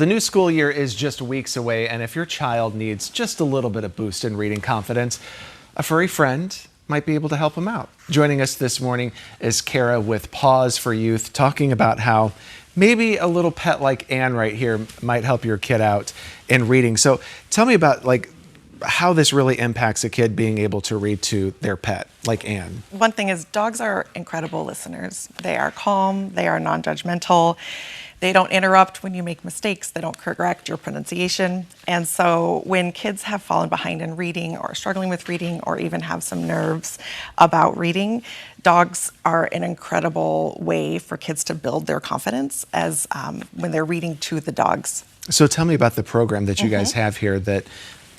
The new school year is just weeks away, and if your child needs just a little bit of boost in reading confidence, a furry friend might be able to help them out. Joining us this morning is Kara with Paws for Youth, talking about how maybe a little pet like Anne right here might help your kid out in reading. So tell me about how this really impacts a kid being able to read to their pet, like Anne. One thing is dogs are incredible listeners. They are calm, they are non-judgmental. They don't interrupt when you make mistakes. They don't correct your pronunciation. And so when kids have fallen behind in reading or struggling with reading or even have some nerves about reading, dogs are an incredible way for kids to build their confidence as when they're reading to the dogs. So tell me about the program that you guys have here that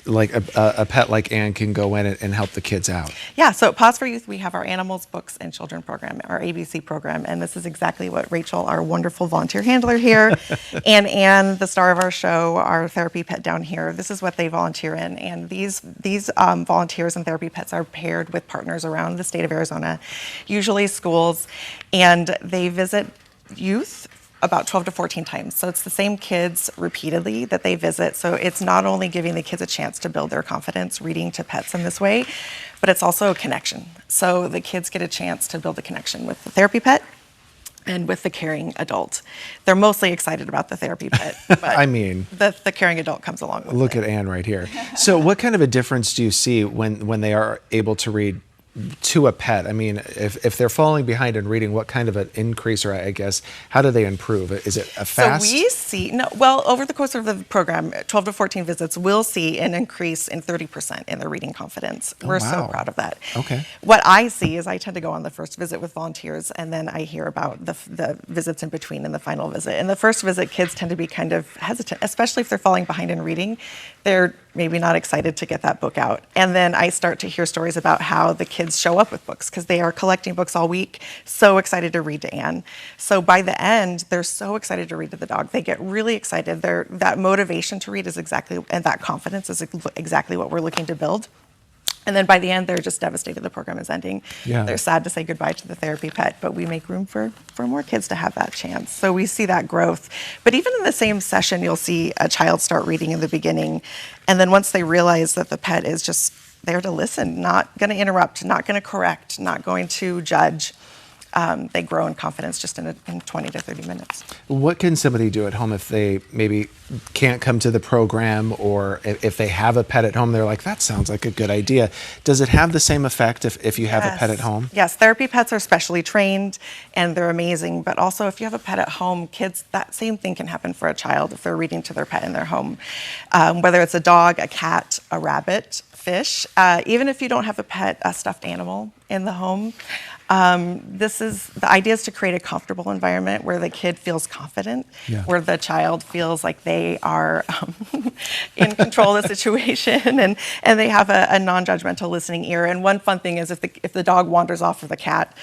like a pet like Anne can go in and help the kids out. Yeah, so at Paws for Youth, we have our Animals, Books, and Children program, our ABC program, and this is exactly what Rachel, our wonderful volunteer handler here, and Anne, the star of our show, our therapy pet down here, this is what they volunteer in, and these volunteers and therapy pets are paired with partners around the state of Arizona, usually schools, and they visit youth about 12 to 14 times. So it's the same kids repeatedly that they visit. So it's not only giving the kids a chance to build their confidence reading to pets in this way, but it's also a connection. So the kids get a chance to build a connection with the therapy pet and with the caring adult. They're mostly excited about the therapy pet, but I mean, the caring adult comes along with look it. at Anne right here. So what kind of a difference do you see when they are able to read to a pet? I mean, if they're falling behind in reading, what kind of an increase, or I guess, how do they improve? Is it a fast? So we see, well, over the course of the program, 12 to 14 visits, we'll see an increase in 30% in their reading confidence. We're so proud of that. Okay. What I see is I tend to go on the first visit with volunteers, and then I hear about the visits in between and the final visit. In the first visit, kids tend to be kind of hesitant, especially if they're falling behind in reading. They're maybe not excited to get that book out. And then I start to hear stories about how the kids show up with books because they are collecting books all week, so excited to read to Anne. So by the end, they're so excited to read to the dog. They get really excited. That motivation to read is exactly, and that confidence is exactly what we're looking to build. And then by the end, they're just devastated the program is ending. Yeah. They're sad to say goodbye to the therapy pet, but we make room for more kids to have that chance. So we see that growth. But even in the same session, you'll see a child start reading in the beginning. And then once they realize that the pet is just there to listen, not going to interrupt, not going to correct, not going to judge, they grow in confidence just in 20 to 30 minutes. What can somebody do at home if they maybe can't come to the program, or if they have a pet at home, they're like, that sounds like a good idea. Does it have the same effect if you have a pet at home? Yes, therapy pets are specially trained and they're amazing, but also if you have a pet at home, kids, that same thing can happen for a child if they're reading to their pet in their home. Whether it's a dog, a cat, a rabbit, fish, even if you don't have a pet, a stuffed animal in the home, the idea is to create a comfortable environment where the kid feels confident, where the child feels like they are in control of the situation, and they have a non-judgmental listening ear. And one fun thing is if the dog wanders off, or the cat,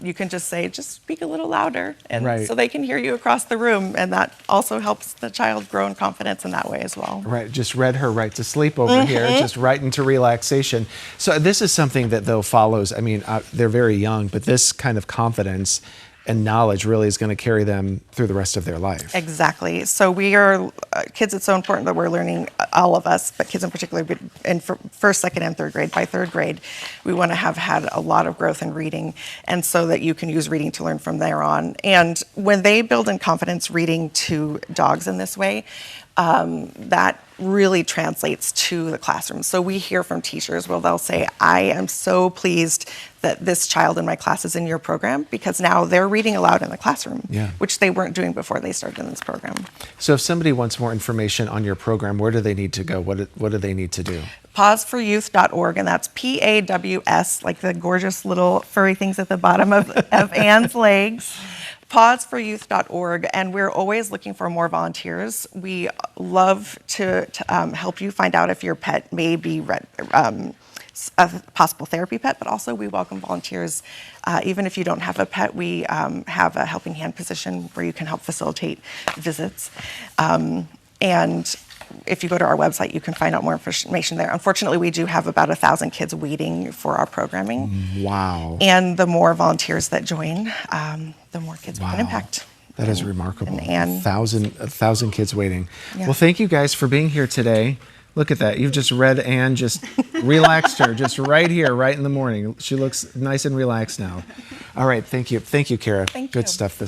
you can just say, just speak a little louder, and so they can hear you across the room, and that also helps the child grow in confidence in that way as well. Right, just read her right to sleep over here, just right into relaxation. So this is something that though follows, I mean, they're very young, but this kind of confidence and knowledge really is going to carry them through the rest of their life. Exactly. So we are, kids, it's so important that we're learning, all of us, but kids in particular, in first, second, and third grade. By third grade, we want to have had a lot of growth in reading, and so that you can use reading to learn from there on. And when they build in confidence reading to dogs in this way, that really translates to the classroom. So we hear from teachers where they'll say, I am so pleased that this child in my class is in your program, because now they're reading aloud in the classroom, which they weren't doing before they started in this program. So if somebody wants more information on your program, where do they need to go? What do they need to do? Pawsforyouth.org, and that's PAWS, like the gorgeous little furry things at the bottom of Anne's legs. Pawsforyouth.org, and we're always looking for more volunteers. We love to help you find out if your pet may be a possible therapy pet, but also we welcome volunteers. Even if you don't have a pet, we have a helping hand position where you can help facilitate visits. And if you go to our website, you can find out more information there. Unfortunately, we do have about 1,000 kids waiting for our programming. Wow. And the more volunteers that join, the more kids we can impact. That is remarkable. And Anne. A thousand kids waiting. Yeah. Well, thank you guys for being here today. Look at that. You've just read Anne, just relaxed her, just right here, right in the morning. She looks nice and relaxed now. All right, thank you. Thank you, Kara. Thank Good you. stuff this